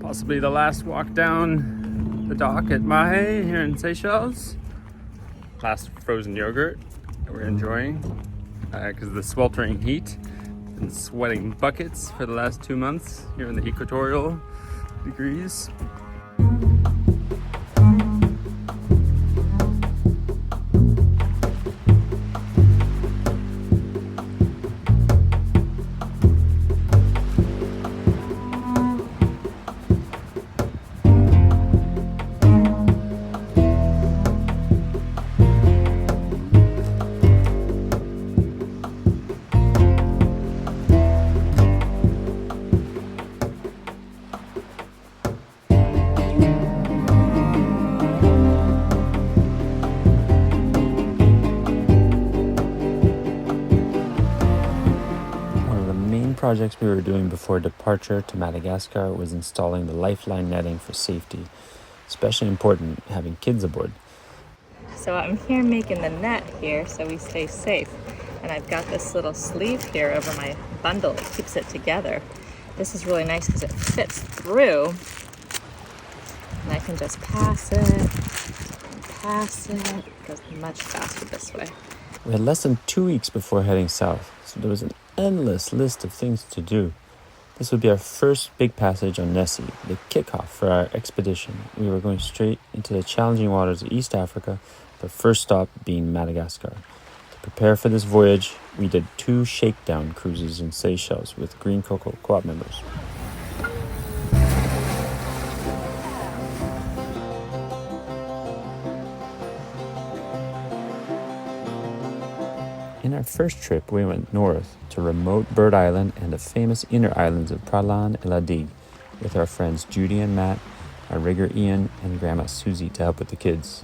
Possibly the last walk down the dock at Mahe here in Seychelles. Last frozen yogurt that we're enjoying because of the sweltering heat. Been sweating buckets for the last 2 months here in the equatorial degrees. Projects we were doing before departure to Madagascar was installing the lifeline netting for safety, especially important having kids aboard. So I'm here making the net here so we stay safe, and I've got this little sleeve here over my bundle that keeps it together. This is really nice because it fits through, and I can just pass it and pass it. It goes much faster this way. We had less than 2 weeks before heading south, so there was an endless list of things to do. This would be our first big passage on Nessie, the kickoff for our expedition. We were going straight into the challenging waters of East Africa, the first stop being Madagascar. To prepare for this voyage, we did 2 Shakedown cruises in Seychelles with Green Coco Co-op members. In our first trip, we went north to remote Bird Island and the famous inner islands of Praslin and La Digue with our friends Judy and Matt, our rigger Ian, and Grandma Susie to help with the kids.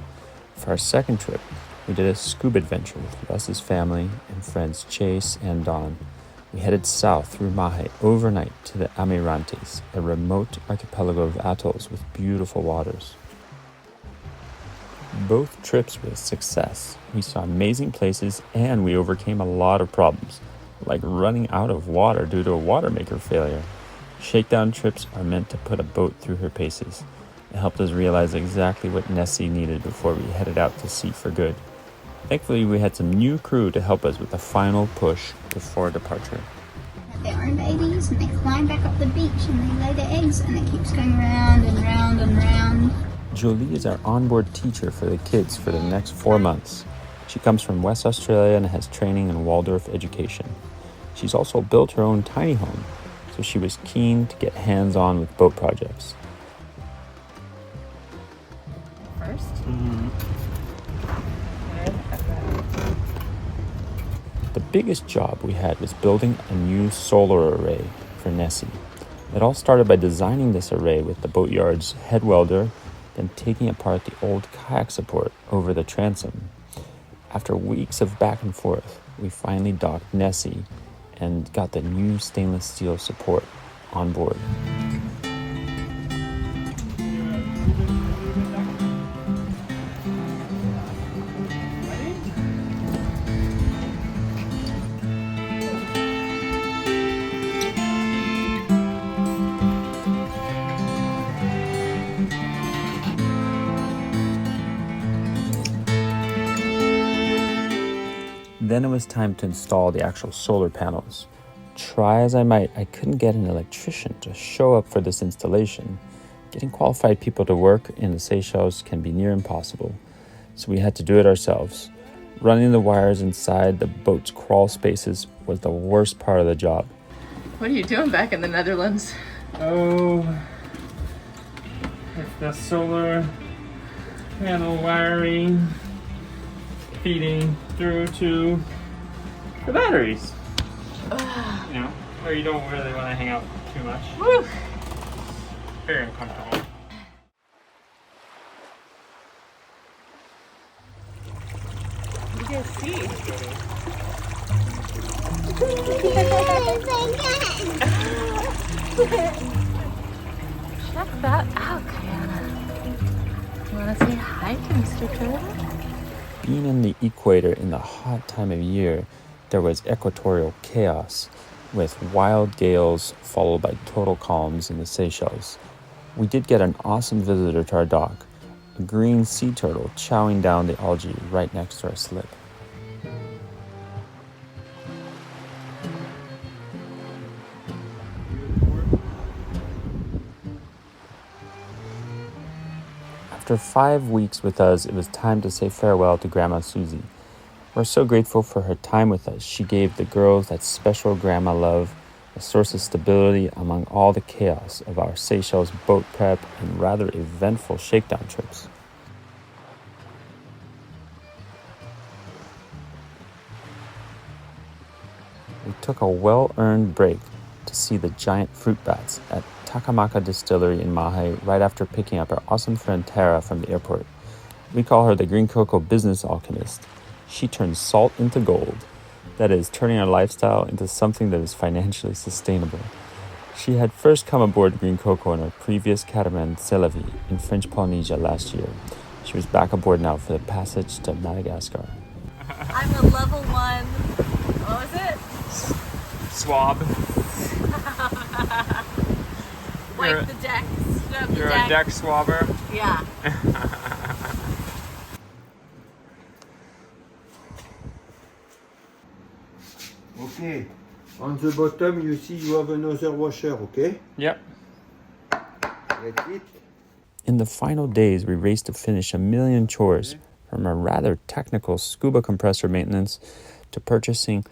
For our second trip, we did a scuba adventure with Russ's family and friends Chase and Dawn. We headed south through Mahe overnight to the Amirantes, a remote archipelago of atolls with beautiful waters. Both trips were a success. We saw amazing places and we overcame a lot of problems, like running out of water due to a water maker failure. Shakedown trips are meant to put a boat through her paces. It helped us realize exactly what Nessie needed before we headed out to sea for good. Thankfully, we had some new crew to help us with the final push before departure. They are babies and they climb back up the beach and they lay their eggs and it keeps going round and round and round. Jolie is our onboard teacher for the kids for the next 4 months. She comes from West Australia and has training in Waldorf education. She's also built her own tiny home, so she was keen to get hands-on with boat projects. First? The biggest job we had was building a new solar array for Nessie. It all started by designing this array with the boatyard's head welder, then taking apart the old kayak support over the transom. After weeks of back and forth, we finally docked Nessie and got the new stainless steel support on board. Then it was time to install the actual solar panels. Try as I might, I couldn't get an electrician to show up for this installation. Getting qualified people to work in the Seychelles can be near impossible, so we had to do it ourselves. Running the wires inside the boat's crawl spaces was the worst part of the job. What are you doing back in the Netherlands? Oh, it's the solar panel wiring feeding through to the batteries. You know, where you don't really want to hang out too much. Woo! Very uncomfortable. You can see. Check that out, Kiana. You want to say hi to Mr. Turtle? Being in the equator in the hot time of year, there was equatorial chaos with wild gales followed by total calms in the Seychelles. We did get an awesome visitor to our dock, a green sea turtle chowing down the algae right next to our slip. After 5 weeks with us, it was time to say farewell to Grandma Susie. We're so grateful for her time with us. She gave the girls that special grandma love, a source of stability among all the chaos of our Seychelles boat prep and rather eventful shakedown trips. We took a well-earned break to see the giant fruit bats at Takamaka Distillery in Mahe right after picking up our awesome friend Tara from the airport. We call her the Green Coco business alchemist. She turns salt into gold. That is, turning our lifestyle into something that is financially sustainable. She had first come aboard Green Coco in her previous catamaran Célavie in French Polynesia last year. She was back aboard now for the passage to Madagascar. I'm a level 1, what was it? Swab. Wipe the deck, scrub the You're deck. a deck swabber? Yeah. Okay, on the bottom you see you have another washer, okay? Yep. That's it. In the final days, we raced to finish a million chores, from a rather technical scuba compressor maintenance to purchasing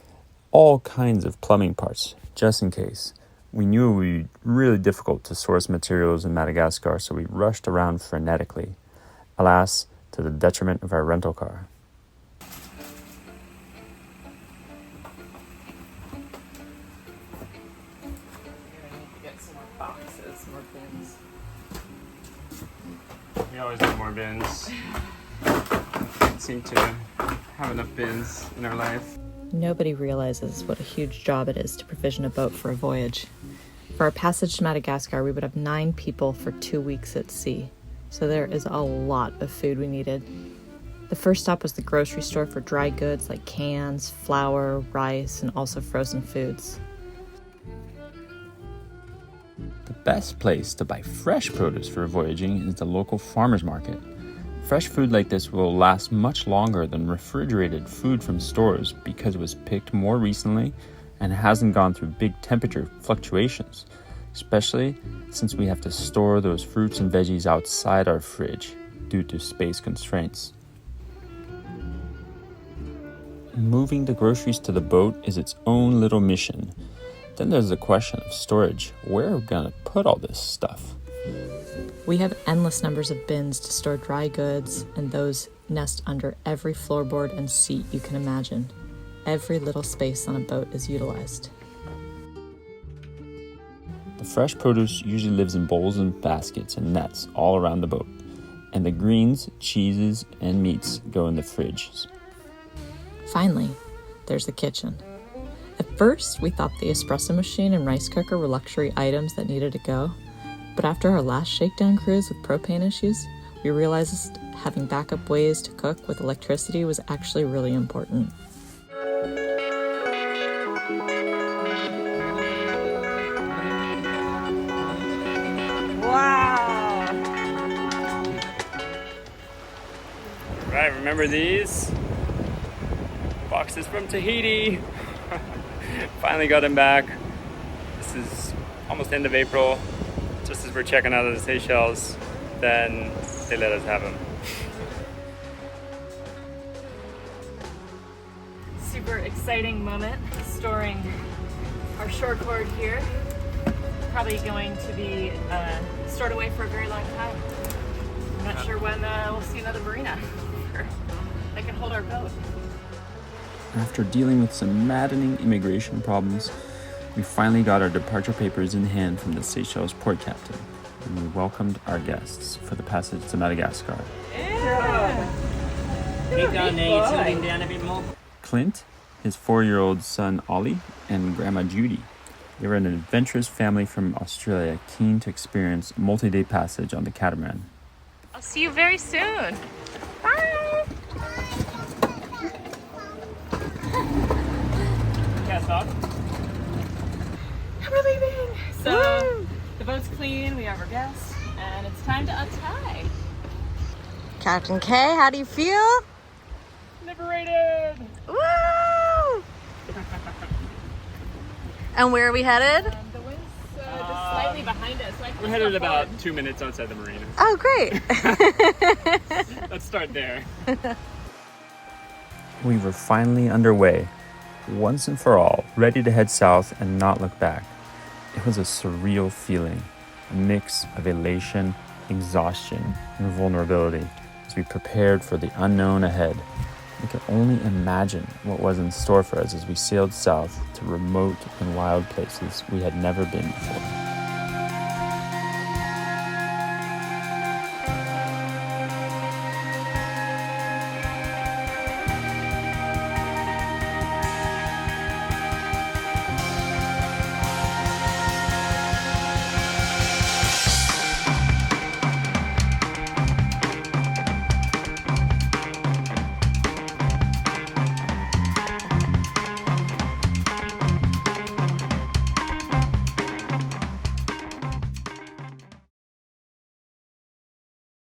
all kinds of plumbing parts, just in case. We knew it would be really difficult to source materials in Madagascar, so we rushed around frenetically. Alas, to the detriment of our rental car. Get some more boxes, more bins. We always need more bins. Can't seem to have enough bins in our life. Nobody realizes what a huge job it is to provision a boat for a voyage. For our passage to Madagascar, we would have 9 people for 2 weeks at sea. So there is a lot of food we needed. The first stop was the grocery store for dry goods like cans, flour, rice, and also frozen foods. The best place to buy fresh produce for voyaging is the local farmer's market. Fresh food like this will last much longer than refrigerated food from stores because it was picked more recently and hasn't gone through big temperature fluctuations, especially since we have to store those fruits and veggies outside our fridge due to space constraints. Moving the groceries to the boat is its own little mission. Then there's the question of storage. Where are we gonna put all this stuff? We have endless numbers of bins to store dry goods, and those nest under every floorboard and seat you can imagine. Every little space on a boat is utilized. The fresh produce usually lives in bowls and baskets and nets all around the boat, and the greens, cheeses, and meats go in the fridges. Finally, there's the kitchen. At first, we thought the espresso machine and rice cooker were luxury items that needed to go. But after our last shakedown cruise with propane issues, we realized having backup ways to cook with electricity was actually really important. Wow! Right, remember these? Boxes from Tahiti. Finally got them back. This is almost end of April. Just as we're checking out of the Seychelles, then they let us have them. Super exciting moment, storing our shore cord here. Probably going to be stored away for a very long time. I'm not sure when we'll see another marina that can hold our boat. After dealing with some maddening immigration problems, we finally got our departure papers in hand from the Seychelles port captain, and we welcomed our guests for the passage to Madagascar. Clint, his 4-year-old son Ollie, and Grandma Judy. They were an adventurous family from Australia keen to experience a multi-day passage on the catamaran. I'll see you very soon. Bye! We're leaving! So, the boat's clean, we have our guests, And it's time to untie. Captain K, how do you feel? Liberated! Woo! And where are we headed? The wind's just slightly behind us. So We're headed about 2 minutes outside the marina. Oh, great. Let's start there. We were finally underway, once and for all, ready to head south and not look back. It was a surreal feeling, a mix of elation, exhaustion, and vulnerability as we prepared for the unknown ahead. We could only imagine what was in store for us as we sailed south to remote and wild places we had never been before.